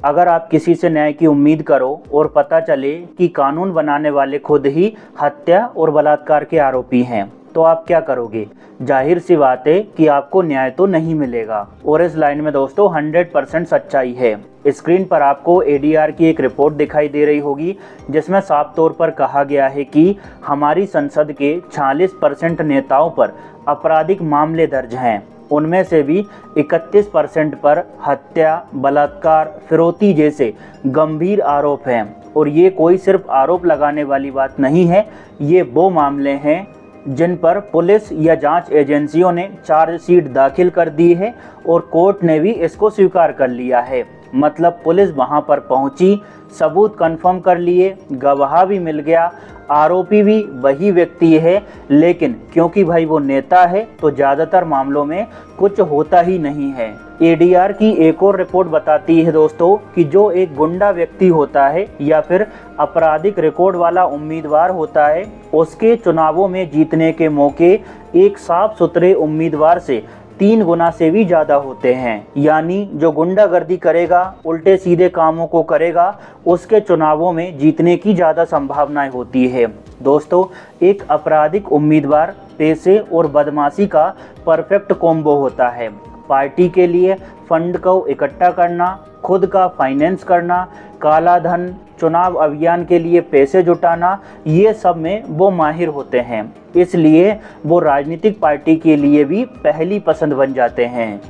अगर आप किसी से न्याय की उम्मीद करो और पता चले कि कानून बनाने वाले खुद ही हत्या और बलात्कार के आरोपी हैं, तो आप क्या करोगे? जाहिर सी बात है कि आपको न्याय तो नहीं मिलेगा। और इस लाइन में दोस्तों 100% सच्चाई है। स्क्रीन पर आपको एडीआर की एक रिपोर्ट दिखाई दे रही होगी, जिसमें साफ तौर पर कहा गया है कि हमारी संसद के 46% नेताओं पर आपराधिक मामले दर्ज हैं। उनमें से भी 31% पर हत्या, बलात्कार, फिरौती जैसे गंभीर आरोप हैं। और ये कोई सिर्फ आरोप लगाने वाली बात नहीं है, ये वो मामले हैं जिन पर पुलिस या जांच एजेंसियों ने चार्जशीट दाखिल कर दी है और कोर्ट ने भी इसको स्वीकार कर लिया है। मतलब पुलिस वहां पर पहुंची, सबूत कंफर्म कर लिए, गवाह भी मिल गया, आरोपी भी वही व्यक्ति है, लेकिन क्योंकि भाई वो नेता है तो ज़्यादातर मामलों में कुछ होता ही नहीं है। एडीआर की एक और रिपोर्ट बताती है दोस्तों कि जो एक गुंडा व्यक्ति होता है या फिर आपराधिक रिकॉर्ड वाला उम्मीदवार होता है, उसके चुनावों में जीतने के मौके एक साफ सुथरे उम्मीदवार से 3 गुना से भी ज़्यादा होते हैं। यानी जो गुंडागर्दी करेगा, उल्टे सीधे कामों को करेगा, उसके चुनावों में जीतने की ज़्यादा संभावनाएं होती है। दोस्तों, एक आपराधिक उम्मीदवार पैसे और बदमाशी का परफेक्ट कॉम्बो होता है। पार्टी के लिए फंड को इकट्ठा करना, खुद का फाइनेंस करना, काला धन, चुनाव अभियान के लिए पैसे जुटाना, ये सब में वो माहिर होते हैं। इसलिए वो राजनीतिक पार्टी के लिए भी पहली पसंद बन जाते हैं।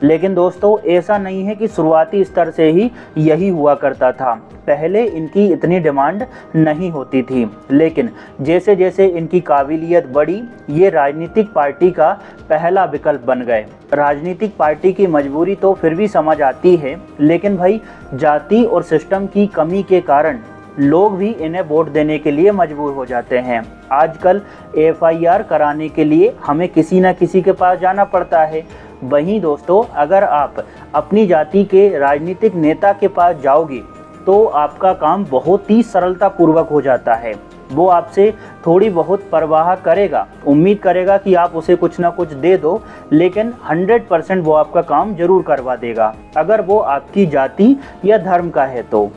लेकिन दोस्तों, ऐसा नहीं है कि शुरुआती स्तर से ही यही हुआ करता था। पहले इनकी इतनी डिमांड नहीं होती थी, लेकिन जैसे जैसे इनकी काबिलियत बढ़ी, ये राजनीतिक पार्टी का पहला विकल्प बन गए। राजनीतिक पार्टी की मजबूरी तो फिर भी समझ आती है, लेकिन भाई जाति और सिस्टम की कमी के कारण लोग भी इन्हें वोट देने के लिए मजबूर हो जाते हैं। आजकल एफआईआर कराने के लिए हमें किसी न किसी के पास जाना पड़ता है। वहीं दोस्तों, अगर आप अपनी जाति के राजनीतिक नेता के पास जाओगे तो आपका काम बहुत ही सरलतापूर्वक हो जाता है। वो आपसे थोड़ी बहुत परवाह करेगा, उम्मीद करेगा कि आप उसे कुछ ना कुछ दे दो, लेकिन 100% वो आपका काम जरूर करवा देगा, अगर वो आपकी जाति या धर्म का है तो।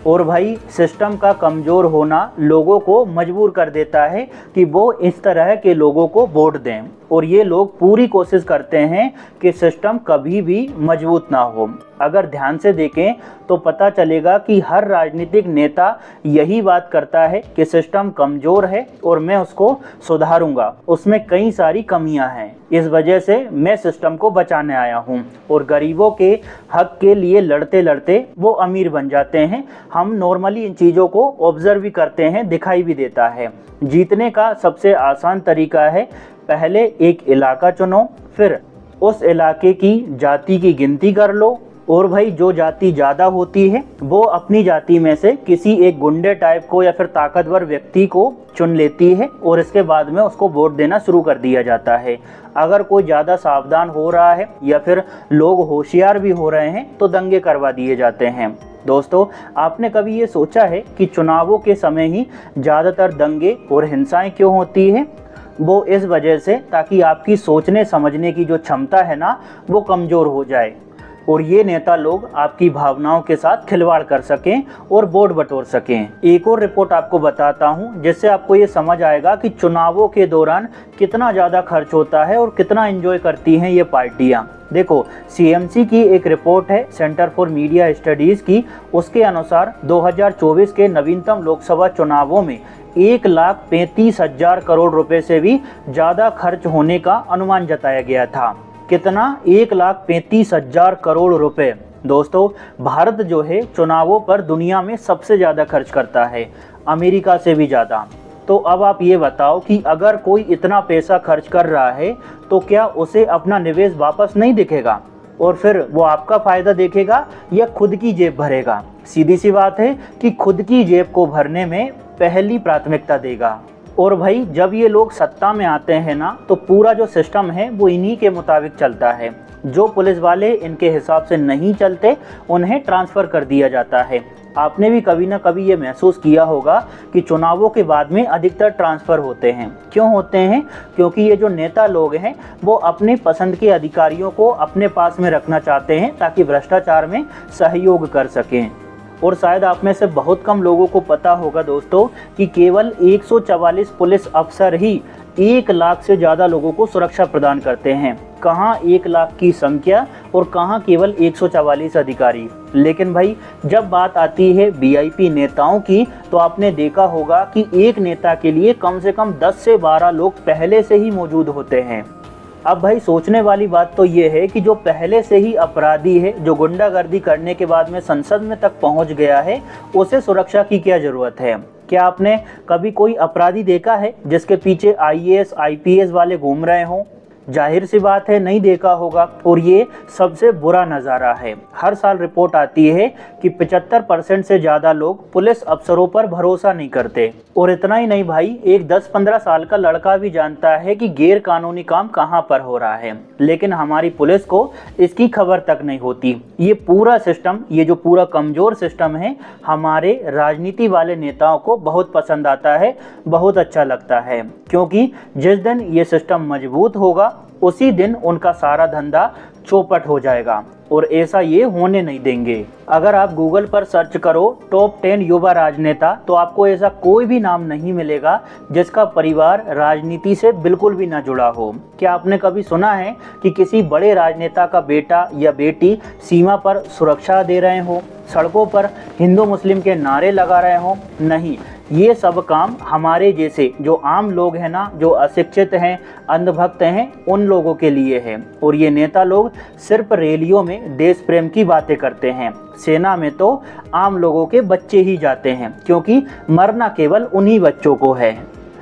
और भाई, सिस्टम का कमज़ोर होना लोगों को मजबूर कर देता है कि वो इस तरह के लोगों को वोट दें। और ये लोग पूरी कोशिश करते हैं कि सिस्टम कभी भी मजबूत ना हो। अगर ध्यान से देखें तो पता चलेगा कि हर राजनीतिक नेता यही बात करता है कि सिस्टम कमज़ोर है और मैं उसको सुधारूंगा, उसमें कई सारी कमियां हैं, इस वजह से मैं सिस्टम को बचाने आया हूं। और गरीबों के हक के लिए लड़ते लड़ते वो अमीर बन जाते हैं। हम नॉर्मली इन चीज़ों को ऑब्जर्व भी करते हैं, दिखाई भी देता है। जीतने का सबसे आसान तरीका है, पहले एक इलाका चुनो, फिर उस इलाके की जाति की गिनती कर लो, और भाई जो जाति ज़्यादा होती है वो अपनी जाति में से किसी एक गुंडे टाइप को या फिर ताकतवर व्यक्ति को चुन लेती है और इसके बाद में उसको वोट देना शुरू कर दिया जाता है। अगर कोई ज़्यादा सावधान हो रहा है या फिर लोग होशियार भी हो रहे हैं तो दंगे करवा दिए जाते हैं। दोस्तों, आपने कभी ये सोचा है कि चुनावों के समय ही ज़्यादातर दंगे और हिंसाएं क्यों होती है? वो इस वजह से ताकि आपकी सोचने समझने की जो क्षमता है ना, वो कमज़ोर हो जाए और ये नेता लोग आपकी भावनाओं के साथ खिलवाड़ कर सकें और वोट बटोर सकें। एक और रिपोर्ट आपको बताता हूं, जिससे आपको ये समझ आएगा कि चुनावों के दौरान कितना ज़्यादा खर्च होता है और कितना एंजॉय करती हैं ये पार्टियां। देखो, सीएमसी की एक रिपोर्ट है, सेंटर फॉर मीडिया स्टडीज़ की। उसके अनुसार 2024 के नवीनतम लोकसभा चुनावों में 1,35,000 करोड़ रुपए से भी ज़्यादा खर्च होने का अनुमान जताया गया था। कितना? 1,35,000 करोड़ रुपए। दोस्तों, भारत जो है चुनावों पर दुनिया में सबसे ज़्यादा खर्च करता है, अमेरिका से भी ज़्यादा। तो अब आप ये बताओ कि अगर कोई इतना पैसा खर्च कर रहा है तो क्या उसे अपना निवेश वापस नहीं दिखेगा? और फिर वो आपका फ़ायदा देखेगा या खुद की जेब भरेगा? सीधी सी बात है कि खुद की जेब को भरने में पहली प्राथमिकता देगा। और भाई, जब ये लोग सत्ता में आते हैं ना, तो पूरा जो सिस्टम है वो इन्हीं के मुताबिक चलता है। जो पुलिस वाले इनके हिसाब से नहीं चलते उन्हें ट्रांसफ़र कर दिया जाता है। आपने भी कभी ना कभी ये महसूस किया होगा कि चुनावों के बाद में अधिकतर ट्रांसफ़र होते हैं। क्यों होते हैं? क्योंकि ये जो नेता लोग हैं वो अपने पसंद के अधिकारियों को अपने पास में रखना चाहते हैं ताकि भ्रष्टाचार में सहयोग कर सकें। और शायद आप में से बहुत कम लोगों को पता होगा दोस्तों कि केवल 144 पुलिस अफसर ही 1 लाख से ज़्यादा लोगों को सुरक्षा प्रदान करते हैं। कहाँ 1 लाख की संख्या और कहाँ केवल 144 अधिकारी। लेकिन भाई जब बात आती है वीआईपी नेताओं की तो आपने देखा होगा कि एक नेता के लिए कम से कम 10 से 12 लोग पहले से ही मौजूद होते हैं। अब भाई सोचने वाली बात तो ये है कि जो पहले से ही अपराधी है, जो गुंडागर्दी करने के बाद में संसद में तक पहुंच गया है, उसे सुरक्षा की क्या ज़रूरत है? क्या आपने कभी कोई अपराधी देखा है जिसके पीछे आईएएस आईपीएस वाले घूम रहे हों? जाहिर सी बात है नहीं देखा होगा। और ये सबसे बुरा नज़ारा है। हर साल रिपोर्ट आती है कि 75% से ज़्यादा लोग पुलिस अफसरों पर भरोसा नहीं करते। और इतना ही नहीं भाई, एक 10-15 साल का लड़का भी जानता है कि गैर कानूनी काम कहाँ पर हो रहा है, लेकिन हमारी पुलिस को इसकी खबर तक नहीं होती। ये पूरा सिस्टम, ये जो पूरा कमज़ोर सिस्टम है, हमारे राजनीति वाले नेताओं को बहुत पसंद आता है, बहुत अच्छा लगता है। क्योंकि जिस दिन ये सिस्टम मजबूत होगा उसी दिन उनका सारा धंधा चौपट हो जाएगा और ऐसा ये होने नहीं देंगे। अगर आप गूगल पर सर्च करो टॉप 10 युवा राजनेता तो आपको ऐसा कोई भी नाम नहीं मिलेगा जिसका परिवार राजनीति से बिल्कुल भी ना जुड़ा हो। क्या आपने कभी सुना है कि किसी बड़े राजनेता का बेटा या बेटी सीमा पर सुरक्षा दे रहे हो, सड़कों पर हिंदू मुस्लिम के नारे लगा रहे हो? नहीं, ये सब काम हमारे जैसे जो आम लोग हैं ना, जो अशिक्षित हैं, अंधभक्त हैं, उन लोगों के लिए है। और ये नेता लोग सिर्फ रैलियों में देश प्रेम की बातें करते हैं। सेना में तो आम लोगों के बच्चे ही जाते हैं, क्योंकि मरना केवल उन्हीं बच्चों को है।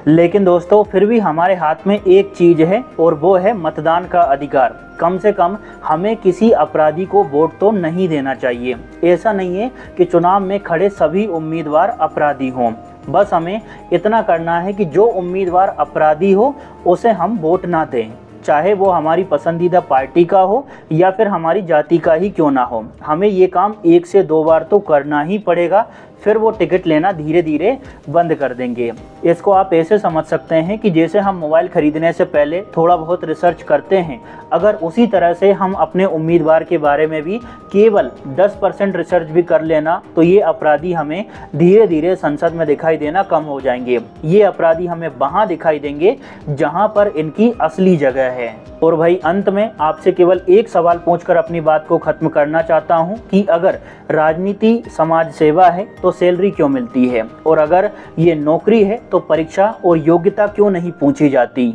लेकिन दोस्तों फिर भी हमारे हाथ में एक चीज़ है और वो है मतदान का अधिकार। कम से कम हमें किसी अपराधी को वोट तो नहीं देना चाहिए। ऐसा नहीं है कि चुनाव में खड़े सभी उम्मीदवार अपराधी हों। बस हमें इतना करना है कि जो उम्मीदवार अपराधी हो उसे हम वोट ना दें, चाहे वो हमारी पसंदीदा पार्टी का हो या फिर हमारी जाति का ही क्यों ना हो। हमें ये काम 1 से 2 बार तो करना ही पड़ेगा, फिर वो टिकट लेना धीरे धीरे बंद कर देंगे। इसको आप ऐसे समझ सकते हैं कि जैसे हम मोबाइल खरीदने से पहले थोड़ा बहुत रिसर्च करते हैं, अगर उसी तरह से हम अपने उम्मीदवार के बारे में भी केवल 10% रिसर्च भी कर लेना तो ये अपराधी हमें धीरे धीरे संसद में दिखाई देना कम हो जाएंगे। ये अपराधी हमें वहाँ दिखाई देंगे जहाँ पर इनकी असली जगह है। और भाई अंत में आपसे केवल एक सवाल पूछकर अपनी बात को ख़त्म करना चाहता हूँ कि अगर राजनीति समाज सेवा है तो सैलरी क्यों मिलती है, और अगर ये नौकरी है तो परीक्षा और योग्यता क्यों नहीं पूछी जाती।